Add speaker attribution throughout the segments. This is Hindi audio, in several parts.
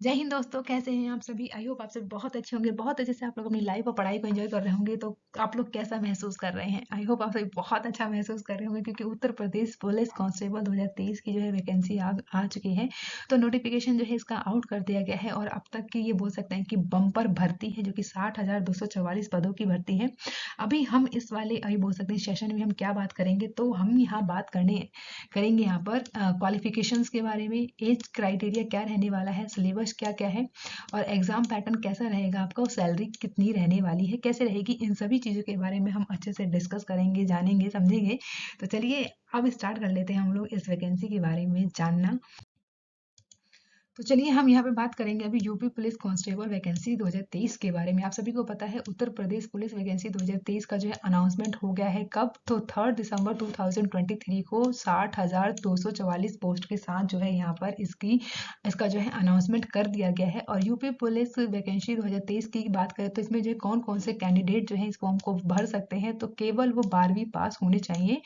Speaker 1: जय हिंद दोस्तों, कैसे हैं आप सभी। आई होप आप सभी बहुत अच्छे होंगे, बहुत अच्छे से आप लोग अपनी लाइफ और पढ़ाई को एंजॉय कर रहे होंगे। तो आप लोग कैसा महसूस कर रहे हैं? आई होप आप सभी बहुत अच्छा महसूस कर रहे होंगे, क्योंकि उत्तर प्रदेश पुलिस कांस्टेबल 2023 की जो है वैकेंसी आ चुकी है। तो नोटिफिकेशन जो है इसका आउट कर दिया गया है और अब तक की ये बोल सकते हैं कि बम्पर भर्ती है, जो कि 60,244 पदों की भर्ती है। अभी हम इस वाले अभी बोल सकते हैं सेशन में हम क्या बात करेंगे, तो हम यहाँ बात करेंगे यहाँ पर क्वालिफिकेशंस के बारे में, एज क्राइटेरिया क्या रहने वाला है, सिलेबस क्या क्या है, और एग्जाम पैटर्न कैसा रहेगा आपका, और सैलरी कितनी रहने वाली है, कैसे रहेगी, इन सभी चीज़ों के बारे में हम अच्छे से डिस्कस करेंगे, जानेंगे, समझेंगे। तो चलिए अब स्टार्ट कर लेते हैं हम लोग इस वैकेंसी के बारे में जानना। तो चलिए हम यहाँ पे बात करेंगे अभी यूपी पुलिस कांस्टेबल वैकेंसी 2023 के बारे में। आप सभी को पता है उत्तर प्रदेश पुलिस वैकेंसी 2023 का जो है अनाउंसमेंट हो गया है। कब? तो 3 दिसंबर 2023 को 60,244 पोस्ट के साथ जो है यहाँ पर इसका जो है अनाउंसमेंट कर दिया गया है। और यूपी पुलिस वैकेंसी 2023 की बात करें तो इसमें जो है कौन कौन से कैंडिडेट जो है इस फॉर्म को भर सकते हैं, तो केवल वो 12वीं पास होने चाहिए,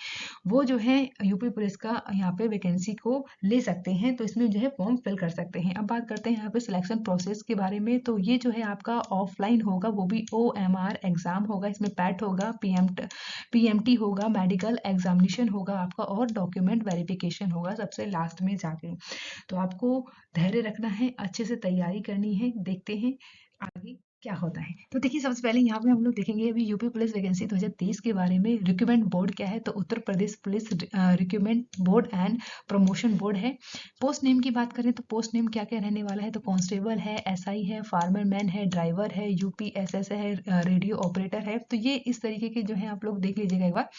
Speaker 1: वो जो है यूपी पुलिस का यहाँ पे वैकेंसी को ले सकते हैं। तो इसमें जो है फॉर्म फिल कर सकते हैं। अब बात करते हैं यहाँ पे सिलेक्शन प्रोसेस के बारे में। तो ये जो है आपका ऑफलाइन होगा, वो भी OMR एग्जाम होगा। इसमें पैट होगा, PMT होगा, मेडिकल एग्जामिनेशन होगा आपका, और डॉक्यूमेंट वेरिफिकेशन होगा सबसे लास्ट में जाके। तो आपको धैर्य रखना है, अच्छे से तैयारी करनी है। देखते हैं आगे क्या होता है। तो देखिए सबसे पहले यहाँ पे हम लोग देखेंगे अभी यूपी पुलिस वैकेंसी 2023 के बारे में। रिक्रूटमेंट बोर्ड क्या है? तो Uttar Pradesh police recruitment board and promotion board है। पोस्ट नेम की बात करें तो पोस्ट नेम क्या क्या रहने वाला है? तो कांस्टेबल है, SI है, फार्मर मैन है, ड्राइवर है, UPSS है, रेडियो ऑपरेटर है। तो ये इस तरीके के जो है आप लोग देख लीजिएगा एक बार।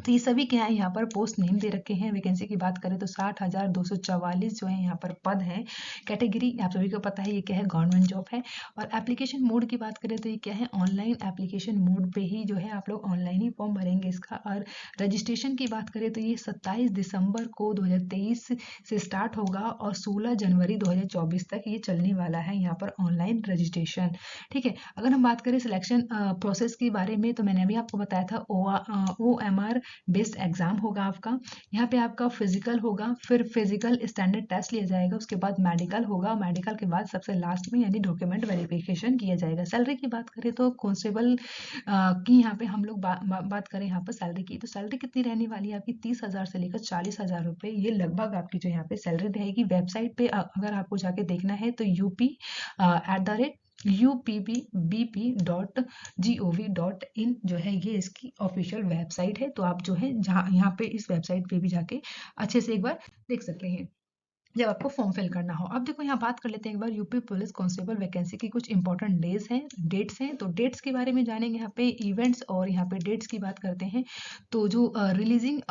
Speaker 1: तो ये सभी क्या है यहाँ पर पोस्ट नेम दे रखे हैं। वैकेंसी की बात करें तो 60,244 जो है यहाँ पर पद हैं। कैटेगरी आप सभी को पता है ये क्या है, गवर्नमेंट जॉब है। और एप्लीकेशन मोड की बात करें तो ये क्या है, ऑनलाइन एप्लीकेशन मोड पे ही जो है आप लोग ऑनलाइन ही फॉर्म भरेंगे इसका। और रजिस्ट्रेशन की बात करें तो ये 27 दिसंबर को 2023 से स्टार्ट होगा और 16 जनवरी 2024 तक ये चलने वाला है यहाँ पर ऑनलाइन रजिस्ट्रेशन। ठीक है। अगर हम बात करें सिलेक्शन प्रोसेस के बारे में, तो मैंने अभी आपको बताया था OMR बेस्ड एग्जाम होगा आपका। यहाँ पे आपका फिजिकल होगा, फिर फिजिकल स्टैंडर्ड टेस्ट लिया जाएगा, उसके बाद मेडिकल होगा, मेडिकल के बाद सबसे लास्ट में यानी डॉक्यूमेंट वेरिफिकेशन किया जाएगा। सैलरी की बात करें तो कांस्टेबल की यहाँ पे हम लोग बात करें यहाँ पर सैलरी की, तो सैलरी कितनी रहने वाली है आपकी? 30,000 से लेकर 40,000 रुपये, ये लगभग आपकी जो यहाँ पे सैलरी रहेगी। वेबसाइट पे अगर आपको जाके देखना है तो UPBP.gov.in जो है ये इसकी ऑफिशियल वेबसाइट है। तो आप जो है जहाँ यहाँ पे इस वेबसाइट पे भी जाके अच्छे से एक बार देख सकते हैं जब आपको फॉर्म फिल करना हो। अब देखो यहाँ बात कर लेते हैं एक बार यूपी पुलिस कांस्टेबल वैकेंसी की कुछ इंपॉर्टेंट डेट्स हैं। तो डेट्स के बारे में जानेंगे यहाँ पे, इवेंट्स और यहाँ पे डेट्स की बात करते हैं। तो जो रिलीजिंग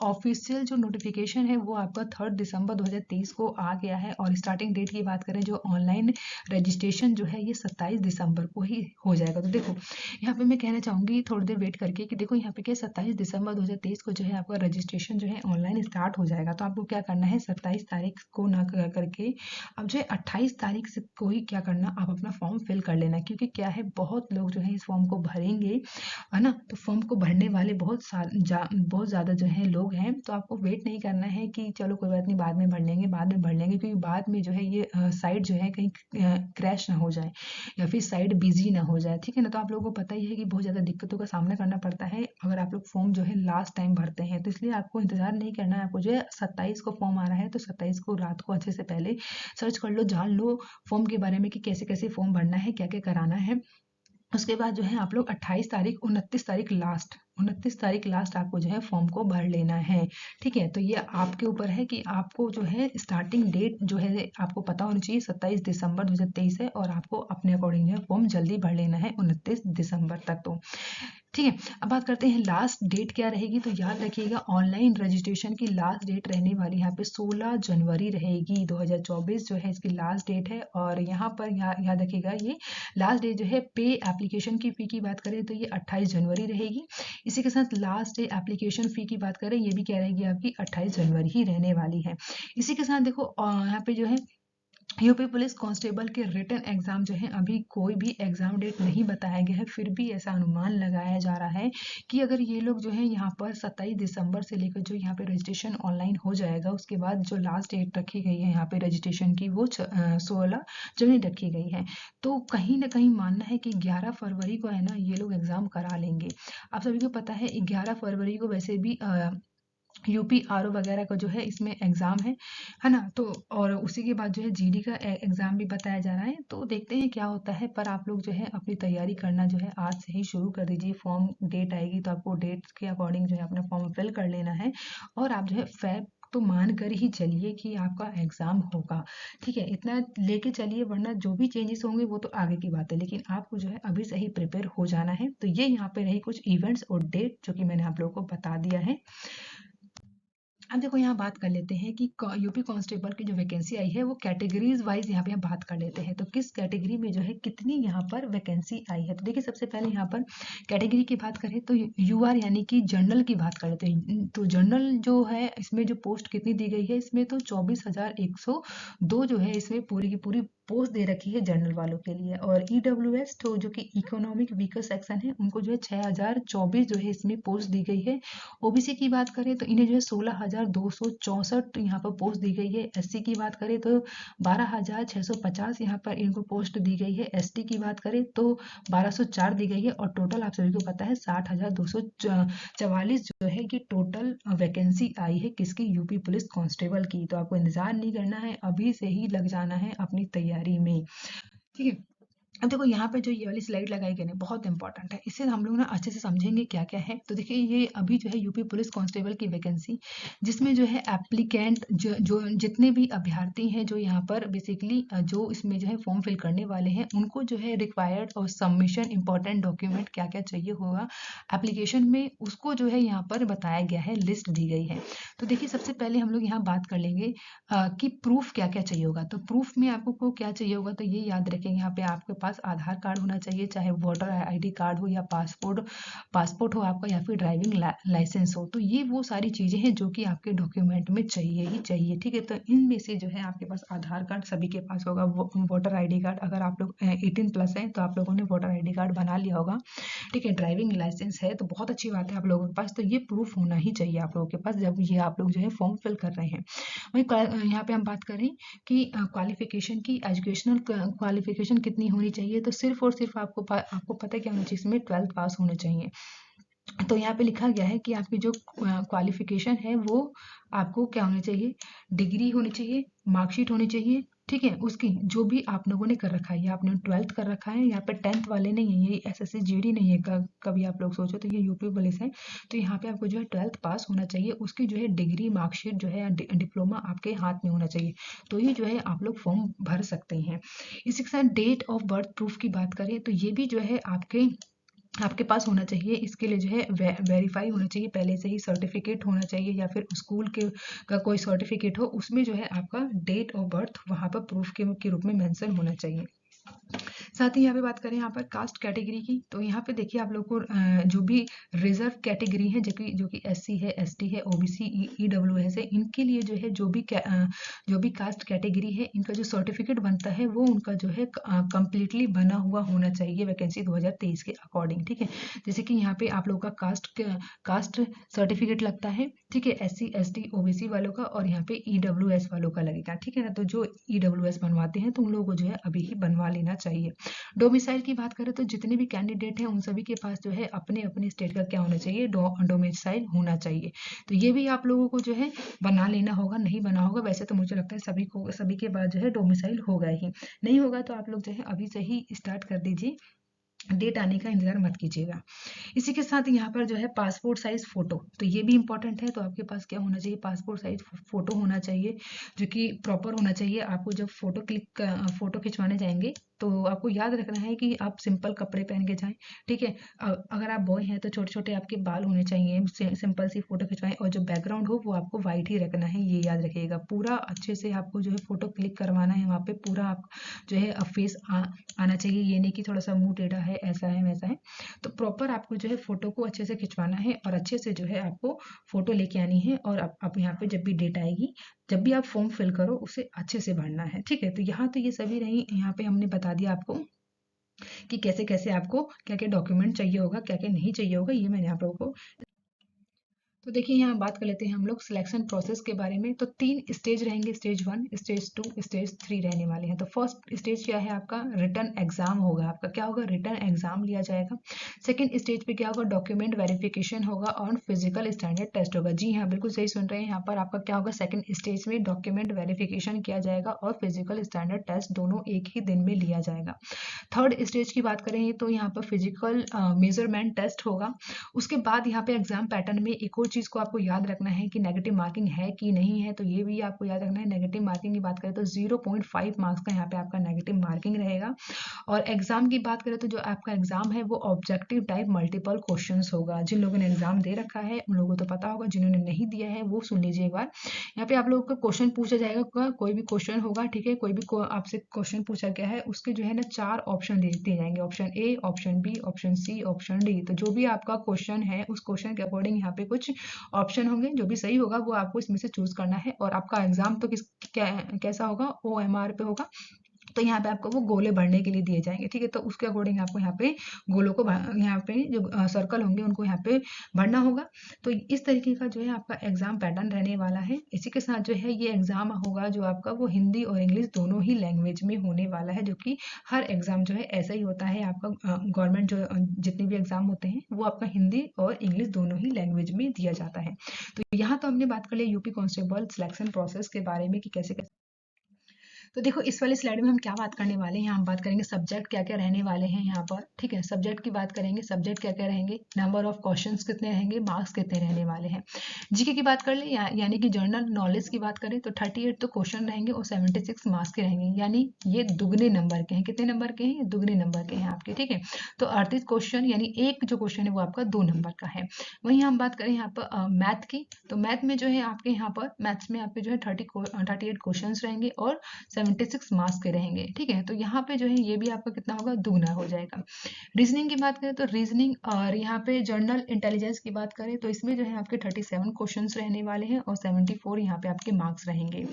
Speaker 1: ऑफिशियल जो नोटिफिकेशन है वो आपका 3 दिसंबर 2023 को आ गया है। और स्टार्टिंग डेट की बात करें जो ऑनलाइन रजिस्ट्रेशन जो है ये 27 दिसंबर को ही हो जाएगा। तो देखो यहाँ पे मैं कहना चाहूँगी थोड़ी देर वेट करके कि देखो यहाँ पे क्या 27 दिसंबर 2023 को जो है आपका रजिस्ट्रेशन जो है ऑनलाइन स्टार्ट हो जाएगा। तो आपको क्या करना है, 27 तारीख को ना करके अब जो है 28 तारीख से को ही क्या करना, आप अपना फॉर्म फिल कर लेना। क्योंकि क्या है, बहुत लोग जो है इस फॉर्म को भरेंगे, है ना। तो फॉर्म को भरने वाले बहुत ज़्यादा जो है लोग हैं। तो आपको वेट नहीं करना है कि चलो कोई बात नहीं बाद में भर लेंगे, बाद में भर लेंगे, क्योंकि बाद में जो है ये साइट जो है कहीं क्रैश ना हो जाए या फिर साइट बिजी ना हो जाए। ठीक है ना। तो आप लोगों को पता ही है कि बहुत ज़्यादा दिक्कतों का सामना करना पड़ता है अगर आप लोग फॉर्म जो है लास्ट टाइम भरते हैं। तो इसलिए आपको इंतजार नहीं करना है। आपको जो है 27 को फॉर्म आ रहा है तो 27 को रात को अच्छे से पहले सर्च कर लो, जान लो फॉर्म के बारे में कि कैसे कैसे फॉर्म भरना है, क्या क्या कराना है। उसके बाद जो है आप लोग 28 तारीख 29 तारीख लास्ट आपको जो है फॉर्म को भर लेना है। ठीक है। तो ये आपके ऊपर है कि आपको जो है स्टार्टिंग डेट जो है आपको पता होनी चाहिए 27 दिसंबर 2023 है, और आपको अपने अकॉर्डिंग जो है फॉर्म जल्दी भर लेना है 29 दिसंबर तक। तो ठीक है। अब बात करते हैं लास्ट डेट क्या रहेगी। तो याद रखिएगा ऑनलाइन रजिस्ट्रेशन की लास्ट डेट रहने वाली यहाँ पे 16 जनवरी रहेगी 2024 जो है इसकी लास्ट डेट है। और यहाँ पर याद रखिएगा ये लास्ट डेट जो है पे एप्लीकेशन की फ़ी की बात करें तो ये 28 जनवरी रहेगी। इसी के साथ लास्ट डे एप्लीकेशन फ़ी की बात करें ये भी क्या रहेगी आपकी 28 जनवरी ही रहने वाली है। इसी के साथ देखो यहाँ पे जो है यूपी पुलिस कांस्टेबल के रिटन एग्जाम जो है अभी कोई भी एग्जाम डेट नहीं बताया गया है, फिर भी ऐसा अनुमान लगाया जा रहा है कि अगर ये लोग जो है यहाँ पर 27 दिसंबर से लेकर जो यहाँ पे रजिस्ट्रेशन ऑनलाइन हो जाएगा, उसके बाद जो लास्ट डेट रखी गई है यहाँ पे रजिस्ट्रेशन की वो 16 जनवरी रखी गई है। तो कहीं ना कहीं मानना है कि 11 फरवरी को है ना ये लोग एग्जाम करा लेंगे। आप सभी को पता है 11 फरवरी को वैसे भी यूपी आरओ वगैरह का जो है इसमें एग्जाम है ना। तो और उसी के बाद जो है जीडी का एग्जाम भी बताया जा रहा है, तो देखते हैं क्या होता है। पर आप लोग जो है अपनी तैयारी करना जो है आज से ही शुरू कर दीजिए। फॉर्म डेट आएगी तो आपको डेट के अकॉर्डिंग जो है अपना फॉर्म फिल कर लेना है, और आप जो है फैब तो मान कर ही चलिए कि आपका एग्जाम होगा। ठीक है, इतना लेके चलिए, वरना जो भी चेंजेस होंगे वो तो आगे की बात है, लेकिन आपको जो है अभी से ही प्रिपेयर हो जाना है। तो ये यहाँ पे रही कुछ इवेंट्स और डेट जो कि मैंने आप लोगों को बता दिया है। अब देखो यहाँ बात कर लेते हैं कि यूपी कांस्टेबल की जो वैकेंसी आई है वो कैटेगरीज वाइज यहाँ पे हम बात कर लेते हैं, तो किस कैटेगरी में जो है कितनी यहाँ पर वैकेंसी आई है। तो देखिए सबसे पहले यहाँ पर कैटेगरी की बात करें तो यूआर यानी कि जनरल की बात कर लेते हैं। तो जनरल जो है इसमें जो पोस्ट कितनी दी गई है, इसमें तो 24,102 जो है इसमें पूरी की पूरी पोस्ट दे रखी है जनरल वालों के लिए। और ईडब्ल्यूएस तो जो कि इकोनॉमिक वीकर सेक्शन है उनको जो है 6,024 जो है इसमें पोस्ट दी गई है। ओबीसी की बात करें तो इन्हें जो है 16,264 यहाँ पर पोस्ट दी गई है। एससी की बात करें तो 12,650 यहाँ पर इनको पोस्ट दी गई है। एसटी की बात करें तो 1,204 दी गई है। और टोटल आप सभी को पता है 60,244 जो है कि टोटल वैकेंसी आई है किसकी, यूपी पुलिस कांस्टेबल की। तो आपको इंतजार नहीं करना है, अभी से ही लग जाना है अपनी तैयारी में। ठीक है, अब देखो यहाँ पे जो ये वाली स्लाइड लगाई गई है बहुत इंपॉर्टेंट है, इससे हम लोग ना अच्छे से समझेंगे क्या क्या है। तो देखिए ये अभी जो है यूपी पुलिस कांस्टेबल की वैकेंसी, जिसमें जो है एप्लीकेंट जो जितने भी अभ्यर्थी हैं जो यहाँ पर बेसिकली जो इसमें जो है फॉर्म फिल करने वाले हैं उनको जो है रिक्वायर्ड और सबमिशन इंपॉर्टेंट डॉक्यूमेंट क्या क्या चाहिए होगा एप्लीकेशन में, उसको जो है यहाँ पर बताया गया है, लिस्ट दी गई है। तो देखिए सबसे पहले हम लोग यहाँ बात कर लेंगे कि प्रूफ क्या क्या चाहिए होगा। तो प्रूफ में आपको को क्या चाहिए होगा, तो ये याद रखेंगे यहाँ पे आपके पास आधार कार्ड होना चाहिए, चाहे वोटर आईडी कार्ड हो या पासपोर्ट हो आपका, या फिर ड्राइविंग लाइसेंस हो। तो ये वो सारी चीजें हैं जो कि आपके डॉक्यूमेंट में चाहिए ही चाहिए। ठीक है, तो इनमें से जो है आपके पास आधार कार्ड सभी के पास होगा, वोटर आईडी कार्ड अगर आप लोग 18+ हैं तो आप लोगों ने वोटर आईडी कार्ड बना लिया होगा। ठीक है, ड्राइविंग लाइसेंस है तो बहुत अच्छी बात है आप लोगों के पास, तो ये प्रूफ होना ही चाहिए आप लोगों के पास जब ये आप लोग जो है फॉर्म फिल कर रहे हैं। वहीं यहाँ पे हम बात करें कि क्वालिफिकेशन की, एजुकेशनल क्वालिफिकेशन कितनी होनी चाहिए, तो सिर्फ और सिर्फ आपको पता है क्या होना चाहिए, इसमें 12th पास होने चाहिए। तो यहाँ पे लिखा गया है कि आपकी जो क्वालिफिकेशन है वो आपको क्या होनी चाहिए, डिग्री होनी चाहिए, मार्कशीट होनी चाहिए। ठीक है, उसकी जो भी आप लोगों ने कर रखा है, या आपने 12th कर रखा है, यहाँ पे 10th वाले नहीं है, ये एसएससी जीडी नहीं है। कभी आप लोग सोचो तो ये यूपी पुलिस है, तो यहाँ पे आपको जो है 12th पास होना चाहिए, उसकी जो है डिग्री मार्कशीट जो है डिप्लोमा आपके हाथ में होना चाहिए, तो ये जो है आप लोग फॉर्म भर सकते हैं। इसी के साथ डेट ऑफ बर्थ प्रूफ की बात करें तो ये भी जो है आपके पास होना चाहिए। इसके लिए जो है वेरीफाई होना चाहिए, पहले से ही सर्टिफिकेट होना चाहिए, या फिर स्कूल के का कोई सर्टिफिकेट हो, उसमें जो है आपका डेट ऑफ बर्थ वहाँ पर प्रूफ के रूप में मेंशन होना चाहिए। साथ ही यहाँ पे बात करें यहाँ पर कास्ट कैटेगरी की, तो यहाँ पे देखिए आप लोग को जो भी रिजर्व कैटेगरी है जो कि एससी है, एसटी है, ओबीसी, ईडब्ल्यूएस है, इनके लिए जो है जो भी कास्ट कैटेगरी है इनका जो सर्टिफिकेट बनता है वो उनका जो है कंप्लीटली बना हुआ होना चाहिए वैकेंसी 2023 के अकॉर्डिंग। ठीक है, जैसे कि यहाँ पे आप लोगों का कास्ट सर्टिफिकेट लगता है, ठीक है, एससी एसटी ओबीसी वालों का, और यहाँ पे ईडब्ल्यूएस वालों का लगेगा। ठीक है ना, तो जो ईडब्ल्यूएस बनवाते हैं तो उन लोगों को जो है अभी ही बनवा लेना चाहिए। डोमिसाइल की बात करें तो जितने भी कैंडिडेट हैं उन सभी के पास जो है अपने अपने स्टेट का क्या होना चाहिए, डोमिसाइल होना चाहिए। तो ये भी आप लोगों को जो है बना लेना होगा, नहीं बना होगा वैसे तो मुझे लगता है सभी के बाद जो है डोमिसाइल होगा ही, नहीं होगा तो आप लोग जो है अभी से ही स्टार्ट कर दीजिए, डेट आने का इंतजार मत कीजिएगा। इसी के साथ यहाँ पर जो है पासपोर्ट साइज फोटो, तो ये भी इंपॉर्टेंट है। तो आपके पास क्या होना चाहिए, पासपोर्ट साइज फोटो होना चाहिए जो कि प्रॉपर होना चाहिए। आपको जब फोटो खिंचवाने जाएंगे तो आपको याद रखना है कि आप सिंपल कपड़े पहन के जाएं। ठीक है, अगर आप बॉय हैं तो छोटे छोटे आपके बाल होने चाहिए, सिंपल सी फोटो खिंचवाएं, और जो बैकग्राउंड हो वो आपको व्हाइट ही रखना है, ये याद रखिएगा। पूरा अच्छे से आपको जो है फोटो क्लिक करवाना है, वहाँ पे पूरा आप जो है फेस आना चाहिए, ये नहीं कि थोड़ा सा मुंह टेढ़ा है, ऐसा है वैसा है। तो प्रॉपर आपको जो है फोटो को अच्छे से खिंचवाना है और अच्छे से जो है आपको फोटो लेके आनी है। और आप यहाँ पे जब भी डेट आएगी जब भी आप फॉर्म फिल करो उसे अच्छे से भरना है, ठीक है। तो यहाँ तो ये सभी रही, यहाँ पे हमने बता दिया आपको कि कैसे कैसे आपको क्या क्या डॉक्यूमेंट चाहिए होगा, क्या क्या नहीं चाहिए होगा, ये मैंने आप लोगों को। तो देखिए यहाँ बात कर लेते हैं हम लोग सिलेक्शन प्रोसेस के बारे में। तो 3 स्टेज रहेंगे, स्टेज 1, स्टेज 2, स्टेज 3 रहने वाले हैं। तो फर्स्ट स्टेज क्या है आपका, रिटन एग्जाम होगा आपका, क्या होगा, रिटन एग्जाम लिया जाएगा। सेकंड स्टेज पे क्या होगा, डॉक्यूमेंट वेरिफिकेशन होगा और फिजिकल स्टैंडर्ड टेस्ट होगा। जी हाँ, बिल्कुल सही सुन रहे हैं, यहाँ पर आपका क्या होगा, सेकंड स्टेज में डॉक्यूमेंट वेरिफिकेशन किया जाएगा और फिजिकल स्टैंडर्ड टेस्ट दोनों एक ही दिन में लिया जाएगा। थर्ड स्टेज की बात करें तो यहाँ पर फिजिकल मेजरमेंट टेस्ट होगा। उसके बाद यहाँ पे एग्जाम पैटर्न में एक और चीज़ को आपको याद रखना है कि नेगेटिव मार्किंग है कि नहीं है, तो ये भी आपको याद रखना है। नेगेटिव मार्किंग की बात करें तो 0.5 मार्क्स का यहाँ पे आपका नेगेटिव मार्किंग रहेगा। और एग्जाम की बात करें तो जो आपका एग्जाम है वो ऑब्जेक्टिव टाइप मल्टीपल क्वेश्चंस होगा। जिन लोगों ने एग्जाम दे रखा है उन लोगों को तो पता होगा, जिन्होंने नहीं दिया है वो सुन लीजिए एक बार। यहाँ पे आप लोगों को क्वेश्चन पूछा जाएगा, कोई भी क्वेश्चन होगा, ठीक है, कोई भी आपसे क्वेश्चन पूछा गया है उसके जो है ना 4 ऑप्शन दे दिए जाएंगे, option A, option B, option C, option D. तो जो भी आपका क्वेश्चन है उस क्वेश्चन के अकॉर्डिंग यहाँ पे कुछ ऑप्शन होंगे, जो भी सही होगा वो आपको इसमें से चूज करना है। और आपका एग्जाम तो कैसा होगा, OMR पे होगा। तो यहाँ पे आपको वो गोले भरने के लिए दिए जाएंगे, ठीक है। तो उसके अकॉर्डिंग आपको यहाँ पे गोलों को यहाँ पे जो सर्कल होंगे उनको यहाँ पे भरना होगा। तो इस तरीके का जो है आपका एग्जाम पैटर्न रहने वाला है। इसी के साथ जो है ये एग्जाम होगा जो आपका वो हिंदी और इंग्लिश दोनों ही लैंग्वेज में होने वाला है, जो कि हर एग्जाम जो है ऐसा ही होता है आपका। गवर्नमेंट जो जितने भी एग्जाम होते हैं वो आपका हिंदी और इंग्लिश दोनों ही लैंग्वेज में दिया जाता है। तो यहाँ तो हमने बात कर ली यूपी कांस्टेबल सिलेक्शन प्रोसेस के बारे में कि कैसे कैसे। तो देखो इस वाली स्लाइड में हम क्या बात करने वाले हैं, यहाँ हम बात करेंगे सब्जेक्ट क्या क्या रहने वाले हैं यहाँ पर, ठीक है। सब्जेक्ट की बात करेंगे, सब्जेक्ट क्या क्या रहेंगे, नंबर ऑफ क्वेश्चंस कितने रहेंगे, मार्क्स कितने रहने वाले हैं। जीके की बात कर ले यानी कि जनरल नॉलेज की बात करें तो 38 तो क्वेश्चन रहेंगे और 76 मार्क्स के रहेंगे, यानी ये दुगने नंबर के हैं। कितने नंबर के हैं, ये दुगने नंबर के हैं आपके, ठीक है। तो 38 क्वेश्चन यानी एक जो क्वेश्चन है वो आपका 2 नंबर का है। वहीं हम बात करें यहाँ पर मैथ की, तो मैथ में जो है आपके यहाँ पर मैथ्स में आपके जो है 38 क्वेश्चन रहेंगे और 76 मार्क्स के रहेंगे, ठीक है। तो यहाँ पे जो है ये भी आपका कितना होगा, दुगना हो जाएगा। रीजनिंग की बात करें तो रीजनिंग और यहाँ पे जनरल इंटेलिजेंस की बात करें तो इसमें जो है आपके 37 क्वेश्चंस रहने वाले हैं और 74 यहाँ पे आपके मार्क्स रहेंगे।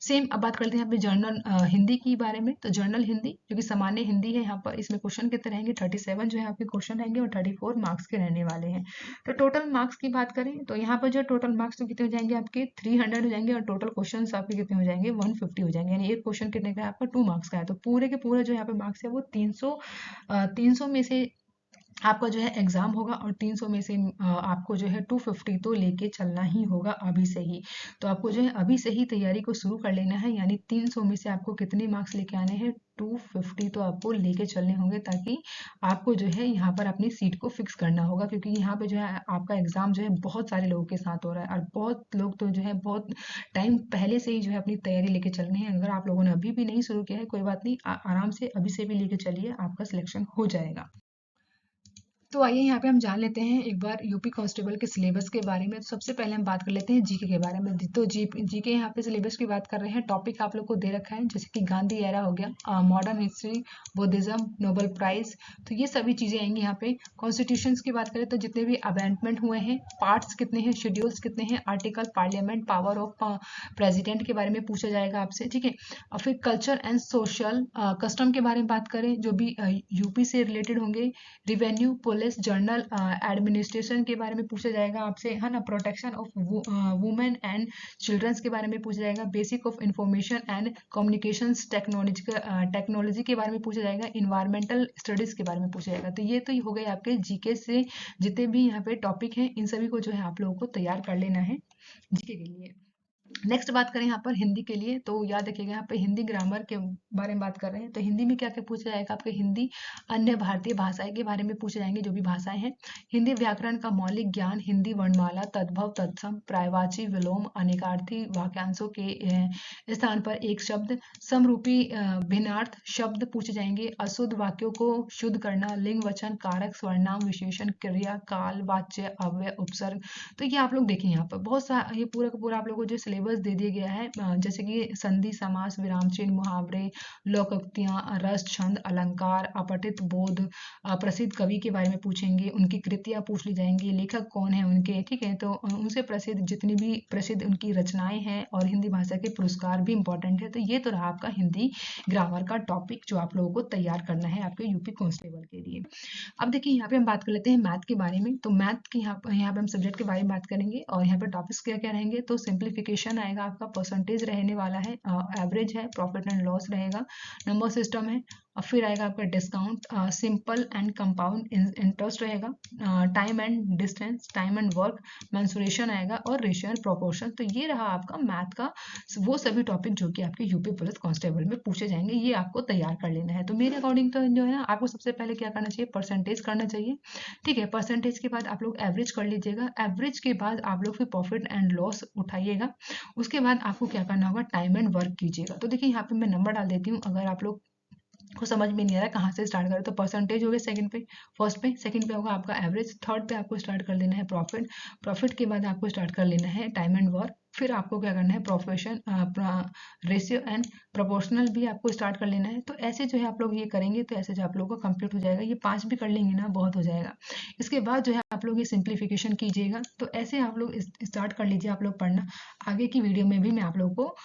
Speaker 1: सेम अब बात करते हैं यहाँ पे जनरल हिंदी की बारे में। तो जनरल हिंदी जो कि सामान्य हिंदी है, यहाँ पर इसमें क्वेश्चन कितने रहेंगे, 37 जो है आपके क्वेश्चन रहेंगे और 34 मार्क्स के रहने वाले हैं। तो टोटल मार्क्स की बात करें तो यहाँ पर जो टोटल मार्क्स तो कितने हो जाएंगे आपके 300 हो जाएंगे और टोटल क्वेश्चन आपके कितने हो जाएंगे 150 हो जाएंगे, यानी एक क्वेश्चन कितने का है आपका 2 मार्क्स का है। तो पूरे के पूरे जो यहाँ पे मार्क्स है वो 300 में से आपका जो है एग्जाम होगा और 300 में से आपको जो है 250 तो लेके चलना ही होगा अभी से ही। तो आपको जो है अभी से ही तैयारी को शुरू कर लेना है, यानी 300 में से आपको कितने मार्क्स लेके आने हैं, 250 तो आपको लेके चलने होंगे, ताकि आपको जो है यहाँ पर अपनी सीट को फिक्स करना होगा। क्योंकि यहाँ पे जो है आपका एग्जाम जो है बहुत सारे लोगों के साथ हो रहा है और बहुत लोग तो जो है बहुत टाइम पहले से ही जो है अपनी तैयारी लेके चल रहे हैं। अगर आप लोगों ने अभी भी नहीं शुरू किया है कोई बात नहीं, आराम से अभी से भी लेके चलिए, आपका सिलेक्शन हो जाएगा। तो आइए यहाँ पे हम जान लेते हैं एक बार यूपी कांस्टेबल के सिलेबस के बारे में। तो सबसे पहले हम बात कर लेते हैं जीके के बारे में। तो जीके यहाँ पे सिलेबस की बात कर रहे हैं, टॉपिक आप लोग को दे रखा है जैसे कि गांधी एरा हो गया, modern history, Buddhism, Nobel prize, तो ये सभी चीजें आएंगी यहाँ पे। कॉन्स्टिट्यूशन की बात करें तो जितने भी अमेंडमेंट हुए हैं, पार्ट्स कितने हैं, शेड्यूल्स कितने हैं, article, parliament, power of president के बारे में पूछा जाएगा आपसे, ठीक है। और फिर कल्चर एंड सोशल कस्टम के बारे में बात करें जो भी यूपी से रिलेटेड होंगे, रिवेन्यू, पुलिस, जर्नल एडमिनिस्ट्रेशन के बारे में पूछा जाएगा आपसे, है ना। Protection of women and childrens के बारे में पूछा जाएगा। Basic of information and communications technology के बारे में पूछा जाएगा। इन्वायरमेंटल स्टडीज के बारे में पूछा जाएगा। तो ये तो हो गए आपके जीके से जितने भी यहाँ पे टॉपिक हैं, इन सभी को जो है आप लोगों को तैयार कर लेना है जीके के लिए। नेक्स्ट बात करें यहाँ पर हिंदी के लिए, तो याद रखिएगा यहाँ पे हिंदी ग्रामर के बारे में बात कर रहे हैं। तो हिंदी में क्या क्या पूछा जाएगा आपके, हिंदी अन्य भारतीय भाषाएं के बारे में पूछे जाएंगे, जो भी भाषाएं हैं। हिंदी व्याकरण का मौलिक ज्ञान, हिंदी वर्णमाला, तद्भव, तत्सम, पर्यायवाची, विलोम, अनेकार्थी वाक्यांशों के स्थान पर एक शब्द, समरूपी भिन्नार्थ शब्द पूछे जाएंगे। अशुद्ध वाक्यों को शुद्ध करना, लिंग, वचन, कारक, सर्वनाम, विशेषण, क्रिया, काल, वाच्य, अव्यय, उपसर्ग। तो ये आप लोग देखें यहाँ पर बहुत सा ये पूरा का पूरा आप लोगों को जो सिलेबस दे दिया गया है, जैसे कि संधि, समास, विराम चिन्ह, मुहावरे, लोकोक्तियाँ, रस, छंद, अलंकार, अपठित, बोध, प्रसिद्ध कवि के बारे में पूछेंगे, उनकी कृतियाँ पूछ ली जाएंगी, लेखक कौन है उनके, ठीक है। तो उनसे प्रसिद्ध जितनी भी प्रसिद्ध उनकी रचनाएं हैं, और हिंदी भाषा के पुरस्कार भी इंपॉर्टेंट है। तो ये तो रहा आपका हिंदी ग्रामर का टॉपिक जो आप लोगों को तैयार करना है आपके यूपी कांस्टेबल के लिए। अब देखिए यहाँ पे हम बात कर लेते हैं मैथ के बारे में। तो मैथ की यहाँ पे हम सब्जेक्ट के बारे में बात करेंगे, और यहाँ पे टॉपिक्स क्या क्या रहेंगे। तो सिंप्लीफिकेशन आएगा आपका, परसेंटेज रहने वाला है, एवरेज है, प्रॉफिट एंड लॉस रहेगा, नंबर सिस्टम है, और फिर आएगा आपका discount, simple and compound interest रहेगा, time and distance, time and work, mensuration आएगा, और रेशियो एंड प्रोपोर्शन। तो ये रहा आपका मैथ का वो सभी टॉपिक जो कि आपके यूपी पुलिस कांस्टेबल में पूछे जाएंगे, ये आपको तैयार कर लेना है। तो मेरे अकॉर्डिंग तो जो है ना, आपको सबसे पहले क्या करना चाहिए, परसेंटेज करना चाहिए, ठीक है। परसेंटेज के बाद आप लोग एवरेज कर लीजिएगा, एवरेज के बाद आप लोग फिर प्रॉफिट एंड लॉस उठाइएगा, उसके बाद आपको क्या करना होगा, टाइम एंड वर्क कीजिएगा। तो देखिए यहाँ पे मैं नंबर डाल देती हूँ, अगर आप लोग को समझ में नहीं आ रहा कहाँ से स्टार्ट करें। तो परसेंटेज हो गया सेकंड पे, फर्स्ट पे, सेकंड पे होगा आपका एवरेज, थर्ड पे आपको स्टार्ट कर लेना है प्रॉफिट, प्रॉफिट के बाद आपको स्टार्ट कर लेना है टाइम एंड वर्क, फिर आपको क्या करना है, प्रोफेशन, रेशियो एंड प्रोपोर्शनल भी आपको स्टार्ट कर लेना है। तो ऐसे जो है आप लोग ये करेंगे, तो ऐसे जो आप लोगों का कंप्लीट हो जाएगा। ये 5 भी कर लेंगे ना, बहुत हो जाएगा। इसके बाद जो है आप लोग ये सिंप्लीफिकेशन कीजिएगा। तो ऐसे आप लोग स्टार्ट कर लीजिए आप लोग पढ़ना। आगे की वीडियो में भी मैं आप लोगों को,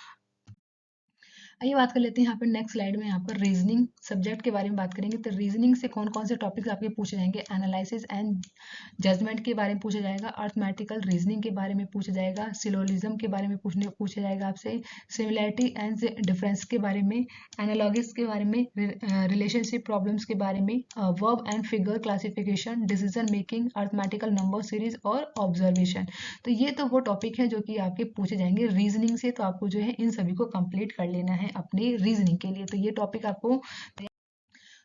Speaker 1: आइए बात कर लेते हैं यहाँ पर नेक्स्ट स्लाइड में आपका रीजनिंग सब्जेक्ट के बारे में बात करेंगे। तो रीजनिंग से कौन कौन से टॉपिक्स आपके पूछे जाएंगे, एनालिसिस एंड जजमेंट के बारे में पूछा जाएगा, अर्थमेटिकल रीजनिंग के बारे में पूछा जाएगा, सिलोजिज्म के बारे में पूछा जाएगा आपसे, सिमिलैरिटी एंड डिफरेंस के बारे में, एनालॉगिस के बारे में, रिलेशनशिप प्रॉब्लम्स के बारे में, verb and figure classification, decision making, arithmetical number series और ऑब्जर्वेशन। तो ये तो वो टॉपिक है जो कि आपके पूछे जाएंगे रीजनिंग से। तो आपको जो है इन सभी को कंप्लीट कर लेना है अपने रीजनिंग के लिए। तो ये टॉपिक आपको,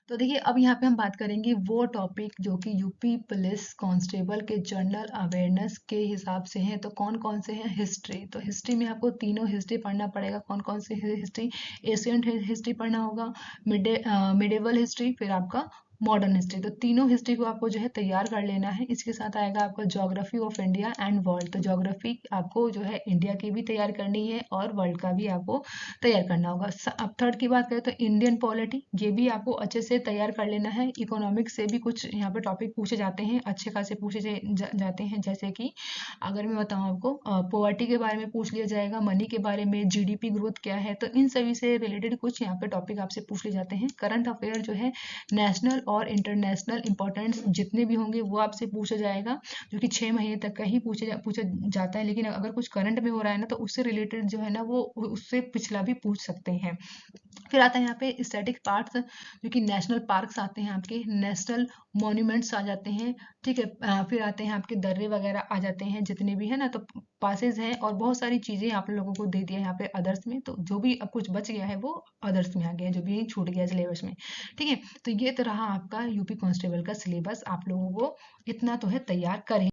Speaker 1: तो देखिए अब यहाँ पे हम बात करेंगे वो टॉपिक जो कि यूपी पुलिस कांस्टेबल के जनरल अवेयरनेस के हिसाब से हैं। तो कौन कौन से हैं, हिस्ट्री। तो हिस्ट्री में आपको तीनों हिस्ट्री पढ़ना पड़ेगा। कौन कौन से हिस्ट्री, एशियंट हिस्ट्री पढ़ना होगा, मिडेवल हिस्ट्री, फिर आपका मॉडर्न हिस्ट्री। तो तीनों हिस्ट्री को आपको जो है तैयार कर लेना है। इसके साथ आएगा आपका geography of India and world. तो ज्योग्राफी आपको जो है इंडिया की भी तैयार करनी है, और वर्ल्ड का भी आपको तैयार करना होगा। अब थर्ड की बात करें तो इंडियन पॉलिटी, ये भी आपको अच्छे से तैयार कर लेना है। इकोनॉमिक्स से भी कुछ यहाँ पे टॉपिक पूछे जाते हैं, अच्छे खासे पूछे जाते हैं। जैसे कि अगर मैं बताऊँ आपको, पॉवर्टी के बारे में पूछ लिया जाएगा, मनी के बारे में, जीडीपी ग्रोथ क्या है। तो इन सभी से रिलेटेड कुछ यहाँ पे टॉपिक आपसे पूछ लिए जाते हैं। करंट अफेयर जो है नेशनल और इंटरनेशनल इंपॉर्टेंस जितने भी होंगे वो आपसे पूछा जाएगा, जो कि 6 महीने तक का ही पूछा जाता है। लेकिन अगर कुछ करंट में हो रहा है ना, तो उससे रिलेटेड जो है ना, वो उससे पिछला भी पूछ सकते हैं। फिर आता है यहाँ पे स्टैटिक पार्ट्स, जो कि नेशनल पार्क्स आते हैं आपके, नेशनल मॉन्यूमेंट्स आ जाते हैं, ठीक है। फिर आते हैं आपके दर्रे वगैरह आ जाते हैं जितने भी है ना। तो पासेज हैं, और बहुत सारी चीज़ें आप लोगों को दे दिया है यहाँ पे अदर्स में। तो जो भी अब कुछ बच गया है वो अदर्स में आ गया है, जो भी छूट गया है सिलेबस में, ठीक है। तो ये तो रहा आपका यूपी कांस्टेबल का सिलेबस। आप लोगों को इतना तो है तैयार करें।